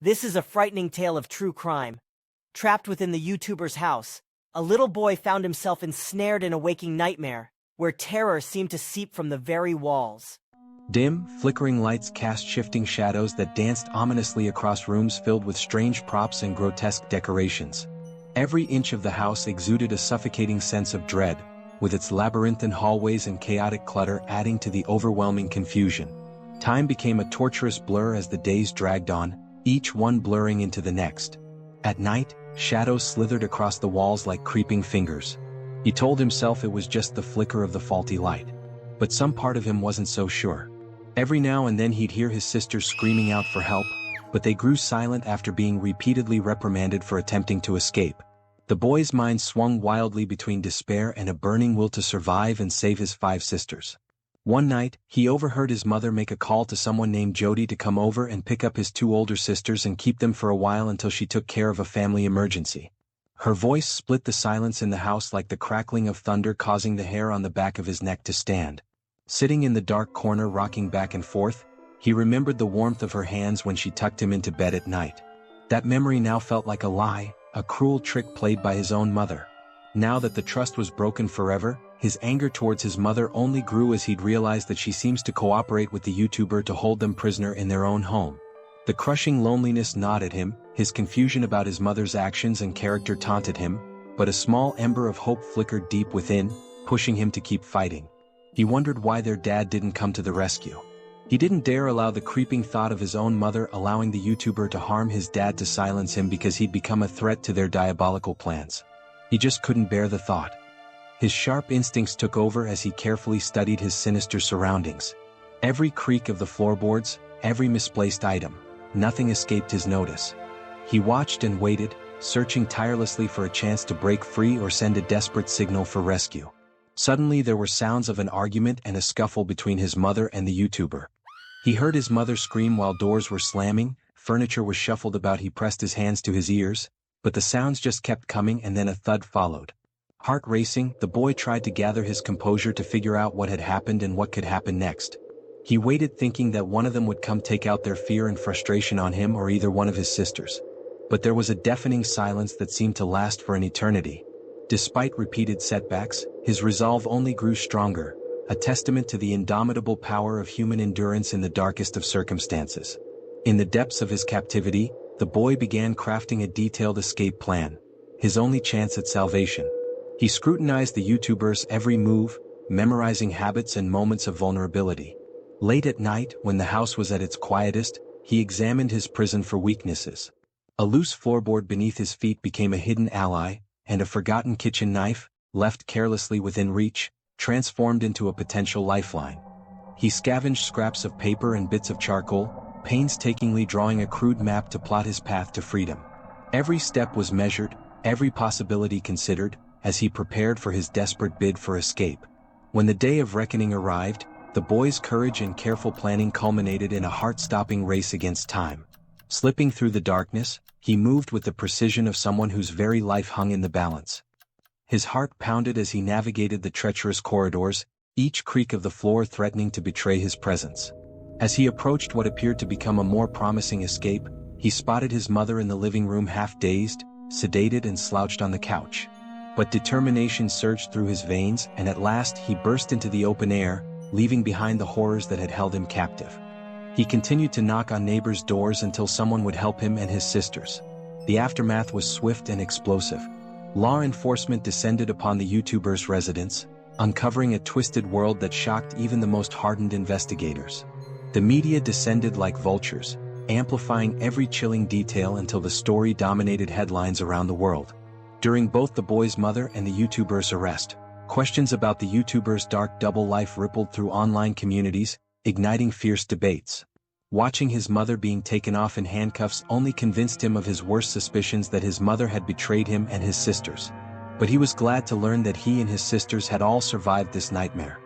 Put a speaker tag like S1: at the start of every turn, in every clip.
S1: This is a frightening tale of true crime. Trapped within the YouTuber's house, a little boy found himself ensnared in a waking nightmare, where terror seemed to seep from the very walls.
S2: Dim, flickering lights cast shifting shadows that danced ominously across rooms filled with strange props and grotesque decorations. Every inch of the house exuded a suffocating sense of dread, with its labyrinthine hallways and chaotic clutter adding to the overwhelming confusion. Time became a torturous blur as the days dragged on, each one blurring into the next. At night, shadows slithered across the walls like creeping fingers. He told himself it was just the flicker of the faulty light. But some part of him wasn't so sure. Every now and then he'd hear his sisters screaming out for help, but they grew silent after being repeatedly reprimanded for attempting to escape. The boy's mind swung wildly between despair and a burning will to survive and save his 5 sisters. One night, he overheard his mother make a call to someone named Jody to come over and pick up his 2 older sisters and keep them for a while until she took care of a family emergency. Her voice split the silence in the house like the crackling of thunder, causing the hair on the back of his neck to stand. Sitting in the dark corner rocking back and forth, he remembered the warmth of her hands when she tucked him into bed at night. That memory now felt like a lie, a cruel trick played by his own mother. Now that the trust was broken forever, his anger towards his mother only grew as he'd realized that she seems to cooperate with the YouTuber to hold them prisoner in their own home. The crushing loneliness gnawed at him, his confusion about his mother's actions and character taunted him, but a small ember of hope flickered deep within, pushing him to keep fighting. He wondered why their dad didn't come to the rescue. He didn't dare allow the creeping thought of his own mother allowing the YouTuber to harm his dad to silence him because he'd become a threat to their diabolical plans. He just couldn't bear the thought. His sharp instincts took over as he carefully studied his sinister surroundings. Every creak of the floorboards, every misplaced item, nothing escaped his notice. He watched and waited, searching tirelessly for a chance to break free or send a desperate signal for rescue. Suddenly there were sounds of an argument and a scuffle between his mother and the YouTuber. He heard his mother scream while doors were slamming, furniture was shuffled about. He pressed his hands to his ears, but the sounds just kept coming and then a thud followed. Heart racing, the boy tried to gather his composure to figure out what had happened and what could happen next. He waited thinking that one of them would come take out their fear and frustration on him or either one of his sisters. But there was a deafening silence that seemed to last for an eternity. Despite repeated setbacks, his resolve only grew stronger, a testament to the indomitable power of human endurance in the darkest of circumstances. In the depths of his captivity, the boy began crafting a detailed escape plan, his only chance at salvation. He scrutinized the YouTuber's every move, memorizing habits and moments of vulnerability. Late at night, when the house was at its quietest, he examined his prison for weaknesses. A loose floorboard beneath his feet became a hidden ally, and a forgotten kitchen knife, left carelessly within reach, transformed into a potential lifeline. He scavenged scraps of paper and bits of charcoal, painstakingly drawing a crude map to plot his path to freedom. Every step was measured, every possibility considered, as he prepared for his desperate bid for escape. When the day of reckoning arrived, the boy's courage and careful planning culminated in a heart-stopping race against time. Slipping through the darkness, he moved with the precision of someone whose very life hung in the balance. His heart pounded as he navigated the treacherous corridors, each creak of the floor threatening to betray his presence. As he approached what appeared to become a more promising escape, he spotted his mother in the living room, half dazed, sedated and slouched on the couch. But determination surged through his veins, and at last he burst into the open air, leaving behind the horrors that had held him captive. He continued to knock on neighbors' doors until someone would help him and his sisters. The aftermath was swift and explosive. Law enforcement descended upon the YouTuber's residence, uncovering a twisted world that shocked even the most hardened investigators. The media descended like vultures, amplifying every chilling detail until the story dominated headlines around the world. During both the boy's mother and the YouTuber's arrest, questions about the YouTuber's dark double life rippled through online communities, igniting fierce debates. Watching his mother being taken off in handcuffs only convinced him of his worst suspicions that his mother had betrayed him and his sisters. But he was glad to learn that he and his sisters had all survived this nightmare.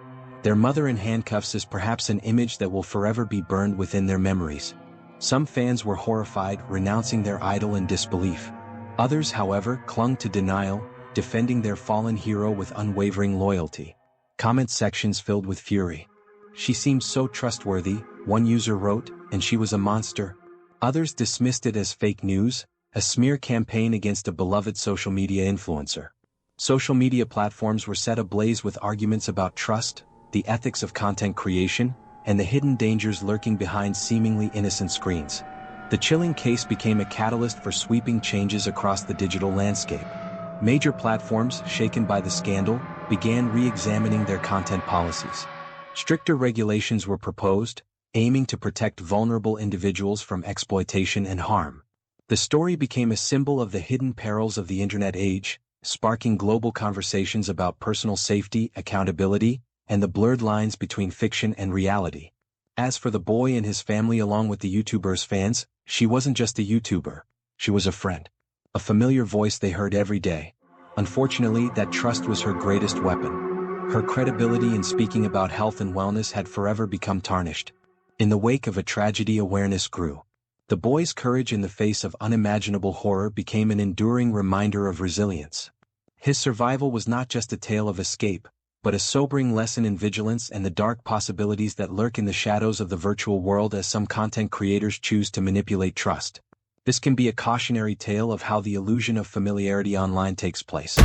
S2: Their mother in handcuffs is perhaps an image that will forever be burned within their memories. Some fans were horrified, renouncing their idol in disbelief. Others, however, clung to denial, defending their fallen hero with unwavering loyalty. Comment sections filled with fury. "She seemed so trustworthy," one user wrote, "and she was a monster." Others dismissed it as fake news, a smear campaign against a beloved social media influencer. Social media platforms were set ablaze with arguments about trust, the ethics of content creation, and the hidden dangers lurking behind seemingly innocent screens. The chilling case became a catalyst for sweeping changes across the digital landscape. Major platforms, shaken by the scandal, began re-examining their content policies. Stricter regulations were proposed, aiming to protect vulnerable individuals from exploitation and harm. The story became a symbol of the hidden perils of the internet age, sparking global conversations about personal safety, accountability, and the blurred lines between fiction and reality. As for the boy and his family along with the YouTuber's fans, she wasn't just a YouTuber, she was a friend. A familiar voice they heard every day. Unfortunately, that trust was her greatest weapon. Her credibility in speaking about health and wellness had forever become tarnished. In the wake of a tragedy, awareness grew. The boy's courage in the face of unimaginable horror became an enduring reminder of resilience. His survival was not just a tale of escape, but a sobering lesson in vigilance and the dark possibilities that lurk in the shadows of the virtual world as some content creators choose to manipulate trust. This can be a cautionary tale of how the illusion of familiarity online takes place.